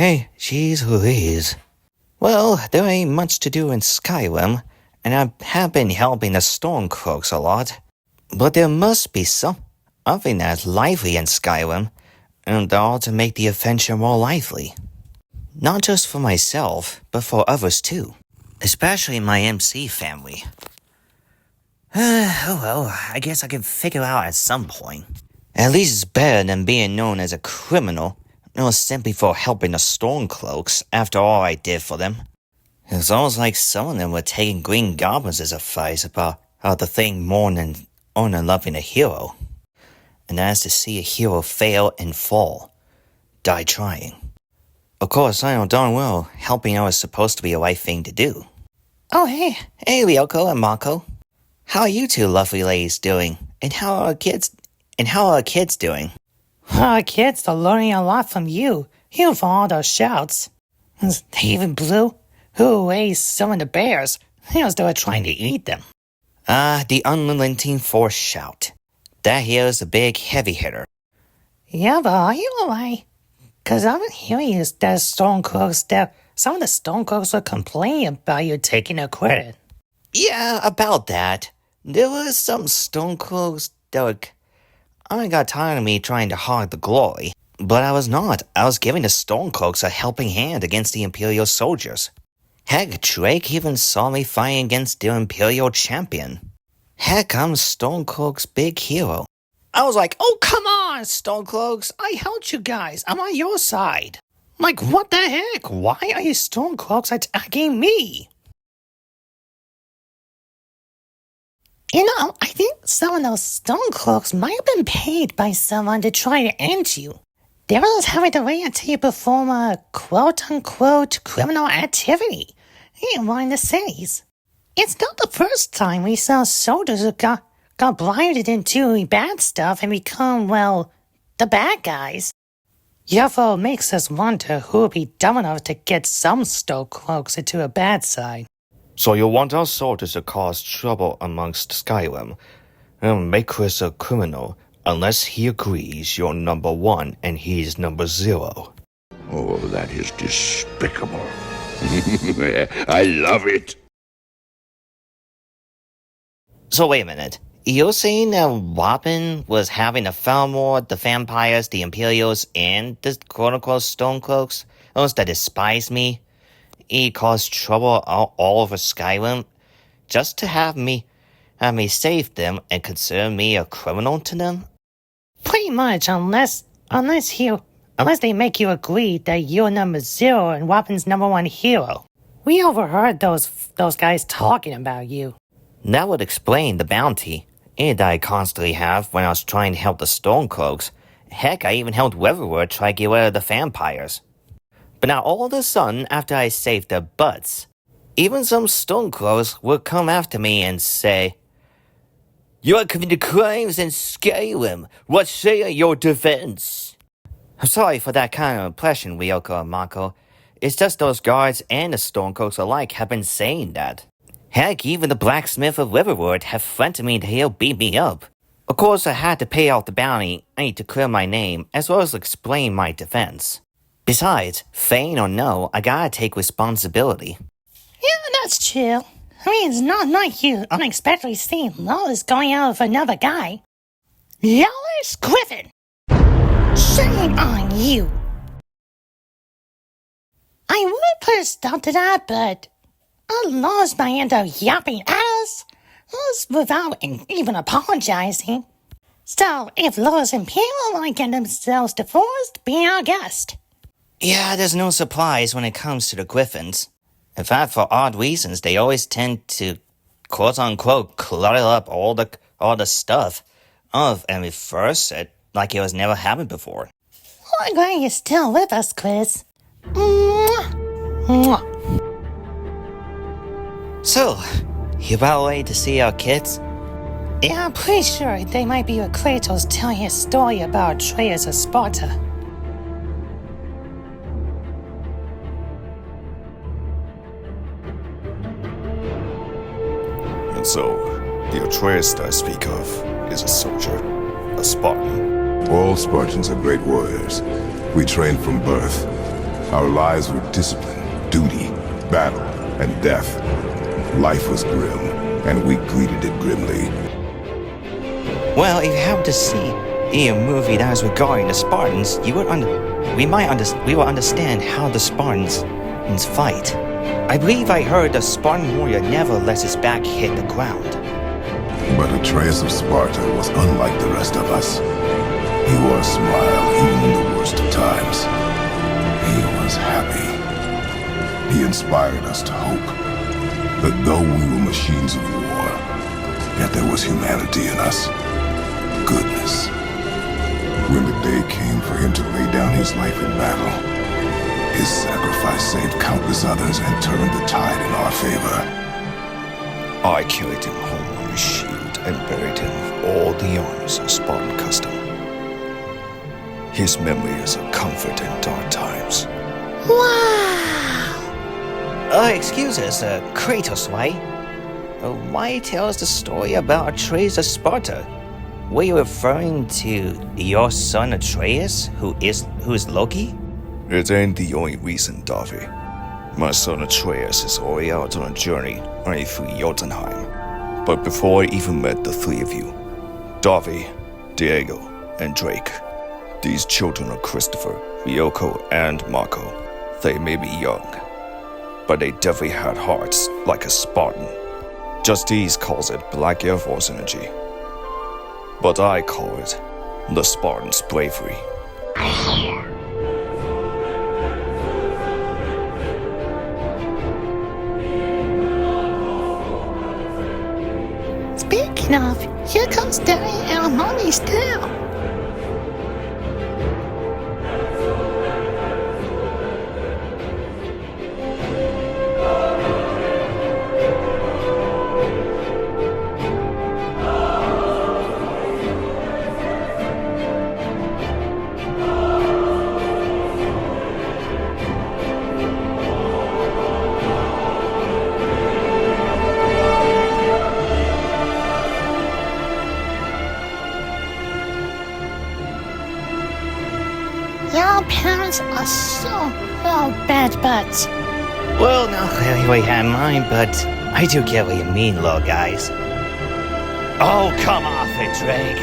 Hey, jeez Louise. Well, there ain't much to do in Skyrim, and I have been helping the Stormcloaks a lot. But there must be something that's lively in Skyrim, and that ought to make the adventure more lively. Not just for myself, but for others too. Especially my MC family. Oh well, I guess I can figure out at some point. At least it's better than being known as a criminal, or simply for helping the Stormcloaks after all I did for them. It's almost like some of them were taking Green Goblins as advice about how to think more than loving a hero. And that's to see a hero fail and fall, die trying. Of course, I know darn well helping out is supposed to be the right thing to do. Oh hey Ryuko and Mako. How are you two lovely ladies doing? And how are our kids doing? Our kids are learning a lot from you. You for all those shouts. Even Blue, who raised some of the bears, he was still trying to eat them. The unrelenting force shout. That here is a big heavy hitter. Yeah, but are you alright? Cause I've been hearing that some of the Stormcloaks were complaining about you taking the credit. Yeah, about that. There were some Stormcloaks that got tired of me trying to hog the glory. But I was not. I was giving the Stormcloaks a helping hand against the Imperial soldiers. Heck, Drake even saw me fighting against the Imperial champion. Heck, I'm Stormcloak's big hero. I was like, oh come on, Stormcloaks, I helped you guys, I'm on your side. Like, what the heck? Why are you Stormcloaks attacking me? You know, I think some of those Stormcloaks might have been paid by someone to try to end you. They were just having to wait until you perform a quote-unquote criminal activity in one of the cities. It's not the first time we saw soldiers who got blinded into bad stuff and become, well, the bad guys. Therefore, it makes us wonder who would be dumb enough to get some Stormcloaks into a bad side. So you want our soldiers to cause trouble amongst Skyrim, and make Chris a criminal, unless he agrees you're number 1 and he's number 0. Oh, that is despicable. I love it. So wait a minute. You're saying that Robin was having to farm the vampires, the Imperials, and the quote-unquote Stormcloaks? Those that despise me? He caused trouble all over Skyrim just to have me save them and consider me a criminal to them? Pretty much, unless they make you agree that you're number 0 and Robin's number 1 hero. We overheard those guys talking about you. That would explain the bounty that I constantly have when I was trying to help the Stormcloaks. Heck, I even helped Weatherward try to get rid of the vampires. But now all of a sudden, after I saved their butts, even some Stormcloaks would come after me and say, "You are committing crimes in Skyrim. What say your defense?" I'm sorry for that kind of impression, Ryuko and Mako. It's just those guards and the Stormcloaks alike have been saying that. Heck, even the blacksmith of Riverwood have threatened me that he'll beat me up. Of course, I had to pay off the bounty. I need to clear my name, as well as explain my defense. Besides, feign or no, I gotta take responsibility. Yeah, that's chill. I mean, it's not like you unexpectedly seeing Lois going out with another guy. Lois Griffin! Shame on you! I would put a stop to that, but Lois might end up yapping at us without even apologizing. So, if Lois and Pam want to get themselves divorced, be our guest. Yeah, there's no surprise when it comes to the Griffins. In fact, for odd reasons, they always tend to, quote-unquote, clutter up all the stuff and reverse it like it was never happened before. Well, I'm glad you're still with us, Chris. Mwah. Mwah. So, you about ready to see our kids? Yeah, I'm pretty sure they might be with Kratos telling a story about Atreus of Sparta. And so, the Atreus I speak of is a soldier, a Spartan. All Spartans are great warriors. We train from birth. Our lives were discipline, duty, battle, and death. Life was grim, and we greeted it grimly. Well, if you happen to see a movie that is regarding the Spartans, we will understand how the Spartans fight. I believe I heard the Spartan warrior never lets his back hit the ground. But Atreus of Sparta was unlike the rest of us. He wore a smile even in the worst of times. He was happy. He inspired us to hope that though we were machines of war, yet there was humanity in us. Goodness. When the day came for him to lay down his life in battle, his sacrifice saved countless others and turned the tide in our favor. I carried him home on a shield and buried him with all the honors of Spartan custom. His memory is a comfort in dark times. Wow! Excuse us, Kratos, right? Why tell us the story about Atreus of Sparta? Were you referring to your son Atreus, who is Loki? It ain't the only reason, Davi. My son Atreus is already out on a journey running through Jotunheim. But before I even met the three of you, Davi, Diego, and Drake, these children are Christopher, Ryuko, and Mako. They may be young, but they definitely had hearts like a Spartan. Justice calls it Black Air Force energy. But I call it the Spartan's bravery. Speaking of, here comes Davi and our mommy still. Your parents are so bad butts. Well, not really had mine, but I do get what you mean, little guys. Oh, come off it, Drake.